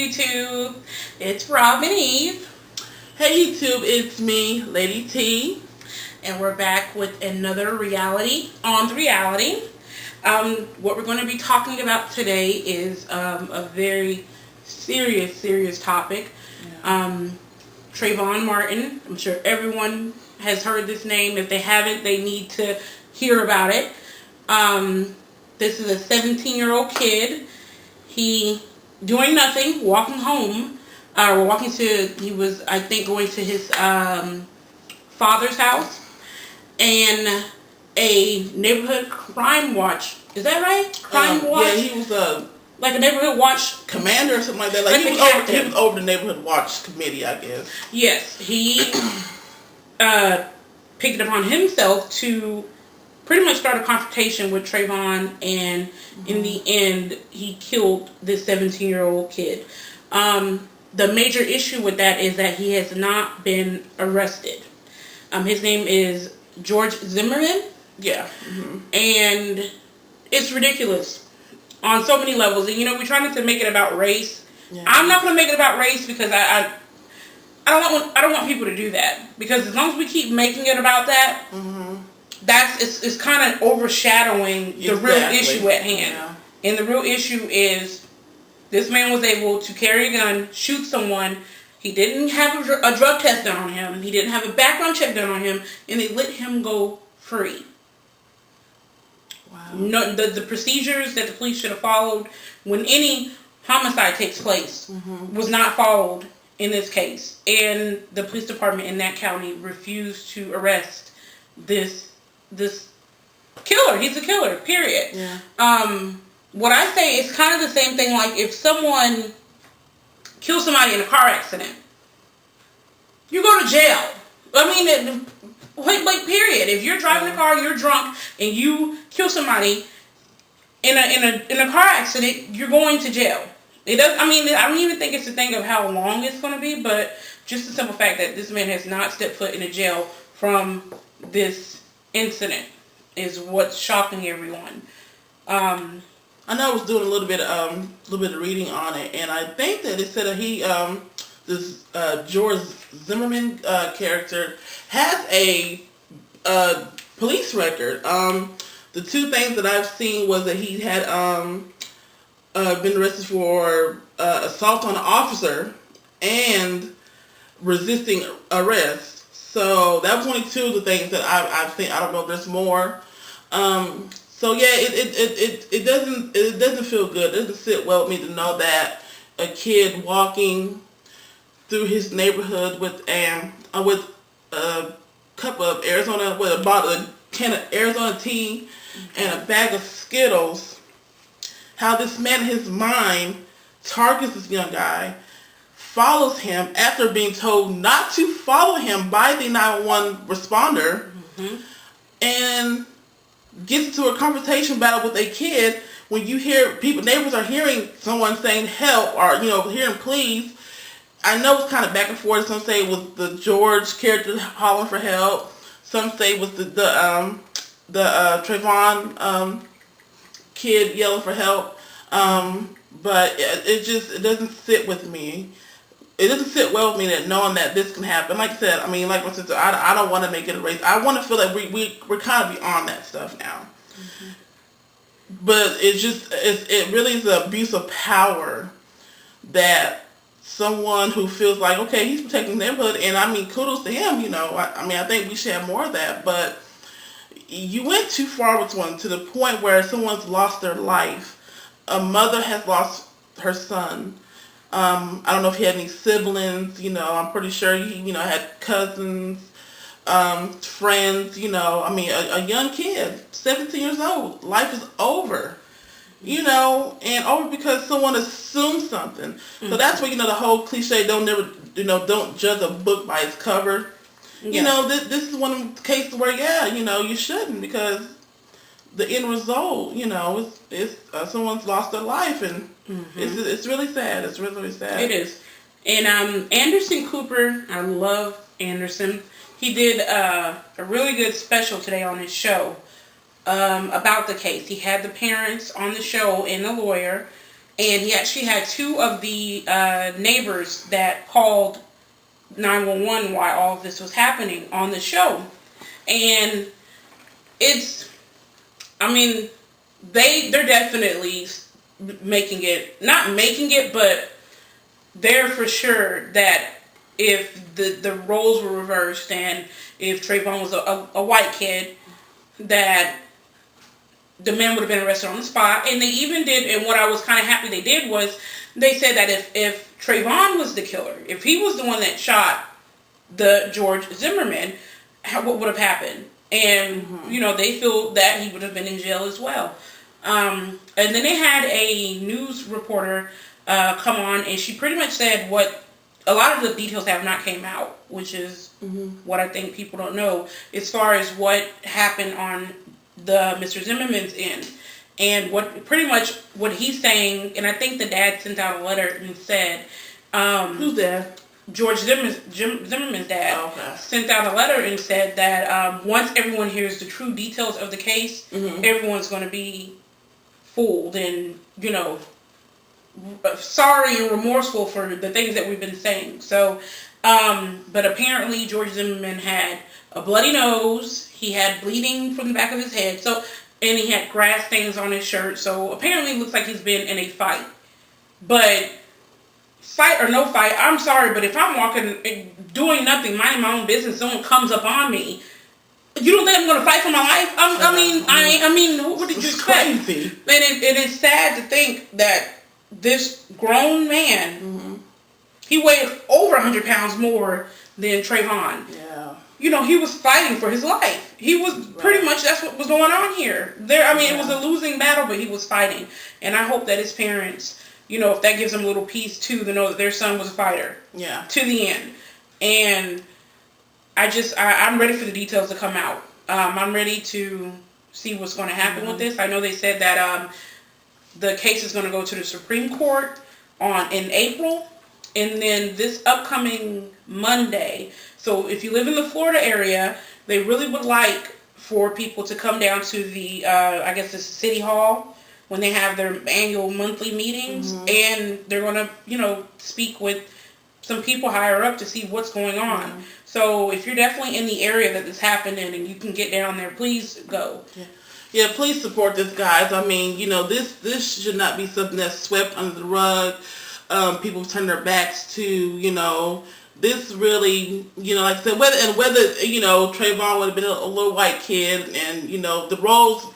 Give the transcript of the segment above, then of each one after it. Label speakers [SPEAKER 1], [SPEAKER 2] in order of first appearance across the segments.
[SPEAKER 1] YouTube. It's Rob and Eve.
[SPEAKER 2] Hey YouTube, it's me, Lady T.
[SPEAKER 1] And we're back with another reality on the reality. What we're going to be talking about today is a very serious topic.
[SPEAKER 2] Yeah.
[SPEAKER 1] Trayvon Martin. I'm sure everyone has heard this name. If they haven't, they need to hear about it. This is a 17-year-old kid. He doing nothing, walking home, he was, I think, going to his father's house, and a neighborhood crime watch. Is that right? Crime watch?
[SPEAKER 2] Yeah, he was
[SPEAKER 1] like a neighborhood watch
[SPEAKER 2] commander or something like that. Like he was over the neighborhood watch committee, I guess.
[SPEAKER 1] Yes, he picked it upon himself to pretty much start a confrontation with Trayvon, and in the end, he killed this 17-year-old kid. The major issue with that is that he has not been arrested. His name is George Zimmerman.
[SPEAKER 2] Yeah.
[SPEAKER 1] And it's ridiculous on so many levels. And, we're trying to make it about race. Yeah. I'm not going to make it about race because I don't want people to do that. Because as long as we keep making it about that, it's kind of overshadowing the real issue at hand. Yeah. And the real issue is this man was able to carry a gun, shoot someone. He didn't have a drug test done on him. He didn't have a background check done on him. And they let him go free.
[SPEAKER 2] Wow.
[SPEAKER 1] No, the procedures that the police should have followed when any homicide takes place was not followed in this case. And the police department in that county refused to arrest this killer. He's a killer, period.
[SPEAKER 2] Yeah.
[SPEAKER 1] What I say is kind of the same thing like if someone kills somebody in a car accident, you go to jail. I mean, period. If you're driving a car, you're drunk, and you kill somebody in a car accident, you're going to jail. It does. I mean, I don't even think it's a thing of how long it's going to be, but just the simple fact that this man has not stepped foot in a jail from this incident is what's shocking everyone.
[SPEAKER 2] I know I was doing a little bit of reading on it, and I think that it said that he, this George Zimmerman character, has a police record. The two things that I've seen was that he had been arrested for assault on an officer and resisting arrest. So that was only two of the things that I've seen. I don't know if there's more. So yeah, it doesn't feel good. It doesn't sit well with me to know that a kid walking through his neighborhood with a cup of Arizona, with a can of Arizona tea and a bag of Skittles, how this man in his mind targets this young guy, follows him after being told not to follow him by the 911 responder, and gets into a confrontation battle with a kid. When you hear neighbors are hearing someone saying help or hearing please. I know it's kind of back and forth. Some say it was the George character hollering for help. Some say it was the Trayvon kid yelling for help. But it doesn't sit with me. It doesn't sit well with me that knowing that this can happen. Like I said, I mean, like my sister, I don't want to make it a race. I want to feel like we're kind of beyond that stuff now. But it really is an abuse of power that someone who feels like, okay, he's protecting the neighborhood, and I mean, kudos to him. I think we should have more of that. But you went too far with one to the point where someone's lost their life. A mother has lost her son. I don't know if he had any siblings. I'm pretty sure he had cousins, friends. I mean, a young kid, 17 years old, life is over. And over because someone assumed something. So that's where the whole cliche, don't judge a book by its cover. Yeah. This is one of the cases where you shouldn't, because the end result is someone's lost their life, and it's really sad. It's really, really sad.
[SPEAKER 1] It is. And Anderson Cooper, I love Anderson. He did a really good special today on his show about the case. He had the parents on the show and the lawyer, and he actually had two of the neighbors that called 911 while all of this was happening on the show. And it's, I mean, they're definitely not making it, but they're for sure that if the roles were reversed and if Trayvon was a white kid, that the man would have been arrested on the spot. And they even did, and what I was kind of happy they did was, they said that if Trayvon was the killer, if he was the one that shot the George Zimmerman, what would have happened? And, they feel that he would have been in jail as well. And then they had a news reporter come on, and she pretty much said what a lot of the details have not came out, which is what I think people don't know as far as what happened on the Mr. Zimmerman's end. And what he's saying, and I think the dad sent out a letter and said,
[SPEAKER 2] who's that?
[SPEAKER 1] George Zimmerman's dad
[SPEAKER 2] okay.
[SPEAKER 1] sent out a letter and said that once everyone hears the true details of the case, everyone's going to be fooled and, sorry and remorseful for the things that we've been saying. So, but apparently George Zimmerman had a bloody nose. He had bleeding from the back of his head. So, and he had grass stains on his shirt. So apparently it looks like he's been in a fight. But fight or no fight, I'm sorry, but if I'm walking, doing nothing, minding my own business, someone comes up on me, you don't think I'm going to fight for my life? I mean, what did you expect?
[SPEAKER 2] Crazy.
[SPEAKER 1] And it is sad to think that this grown man, he weighed over 100 pounds more than Trayvon.
[SPEAKER 2] Yeah.
[SPEAKER 1] He was fighting for his life. He was pretty much, that's what was going on here. It was a losing battle, but he was fighting. And I hope that his parents, if that gives them a little peace too, to know that their son was a fighter.
[SPEAKER 2] Yeah.
[SPEAKER 1] To the end. And I'm ready for the details to come out. I'm ready to see what's going to happen with this. I know they said that the case is going to go to the Supreme Court in April. And then this upcoming Monday, so if you live in the Florida area, they really would like for people to come down to the, the City Hall when they have their annual monthly meetings. And they're going to, speak with some people higher up to see what's going on. So if you're definitely in the area that this happened in and you can get down there, please go.
[SPEAKER 2] Yeah, please support this, guys. I mean, this should not be something that's swept under the rug. People turn their backs to, this really, like I said, whether Trayvon would have been a little white kid and, the roles,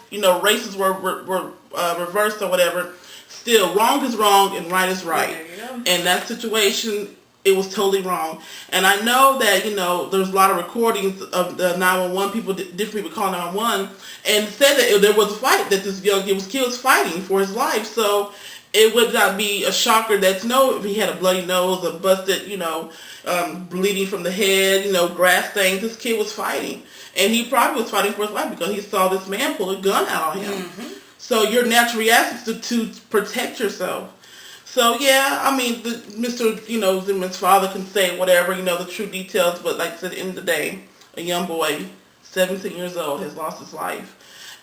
[SPEAKER 2] races were reversed or whatever, still wrong is wrong and right is right. And that situation, it was totally wrong. And I know that, there's a lot of recordings of the 911 people, different people calling 911, and said that there was a fight, that this young kid was fighting for his life. So it would not be a shocker that, if he had a bloody nose, a busted, bleeding from the head, grass stains, this kid was fighting. And he probably was fighting for his life because he saw this man pull a gun out on him. So your natural reaction is to protect yourself. So, yeah, I mean, Mr. Zimmerman's father can say whatever, the true details, but like I said, at the end of the day, a young boy, 17 years old, has lost his life.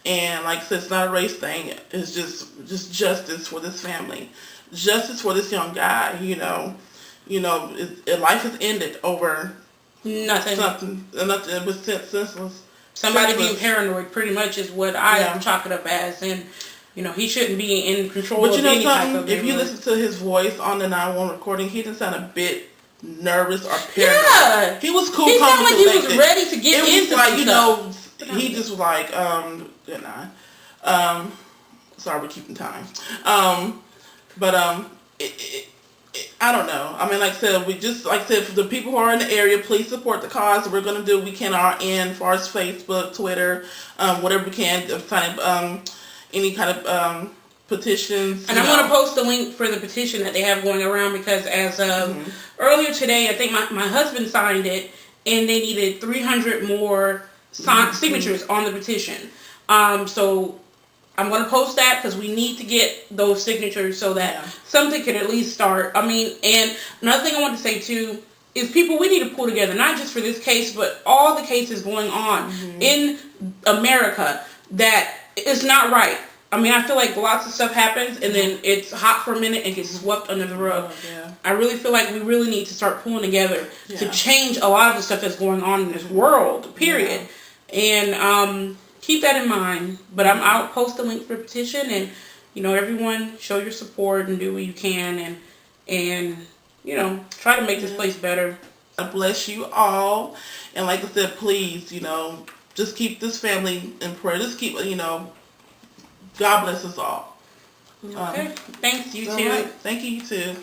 [SPEAKER 2] And like I said, it's not a race thing. It's just justice for this family. Justice for this young guy, life has ended over
[SPEAKER 1] nothing.
[SPEAKER 2] Nothing. It was senseless.
[SPEAKER 1] Somebody being paranoid pretty much is what I chalk it up as. And, he shouldn't be in control of any type of
[SPEAKER 2] if you listen to his voice on the 911 recording, he didn't sound a bit nervous or paranoid.
[SPEAKER 1] Yeah.
[SPEAKER 2] He was cool,
[SPEAKER 1] he
[SPEAKER 2] calm,
[SPEAKER 1] sounded like he was ready to get into
[SPEAKER 2] stuff. He just was like, good night. Sorry, we're keeping time. I don't know. I mean, like I said, for the people who are in the area, please support the cause. We're going to do what we can on our end, as far as Facebook, Twitter, whatever we can, any kind of petitions.
[SPEAKER 1] And I'm going to post the link for the petition that they have going around because as of earlier today, I think my husband signed it, and they needed 300 more signatures on the petition. So I'm going to post that because we need to get those signatures so that something can at least start. I mean, and another thing I want to say too is we need to pull together, not just for this case, but all the cases going on in America that is not right. I mean, I feel like lots of stuff happens and then it's hot for a minute and gets swept under the rug.
[SPEAKER 2] Yeah.
[SPEAKER 1] I really feel like we really need to start pulling together to
[SPEAKER 2] Yeah.
[SPEAKER 1] change a lot of the stuff that's going on in this world, period. And keep that in mind. But I'll post a link for the petition, and everyone show your support and do what you can, and try to make this place better.
[SPEAKER 2] God bless you all, and like I said, please, just keep this family in prayer. Just keep, God bless us all.
[SPEAKER 1] Okay. Thanks, you too.
[SPEAKER 2] Right. Thank you, you too.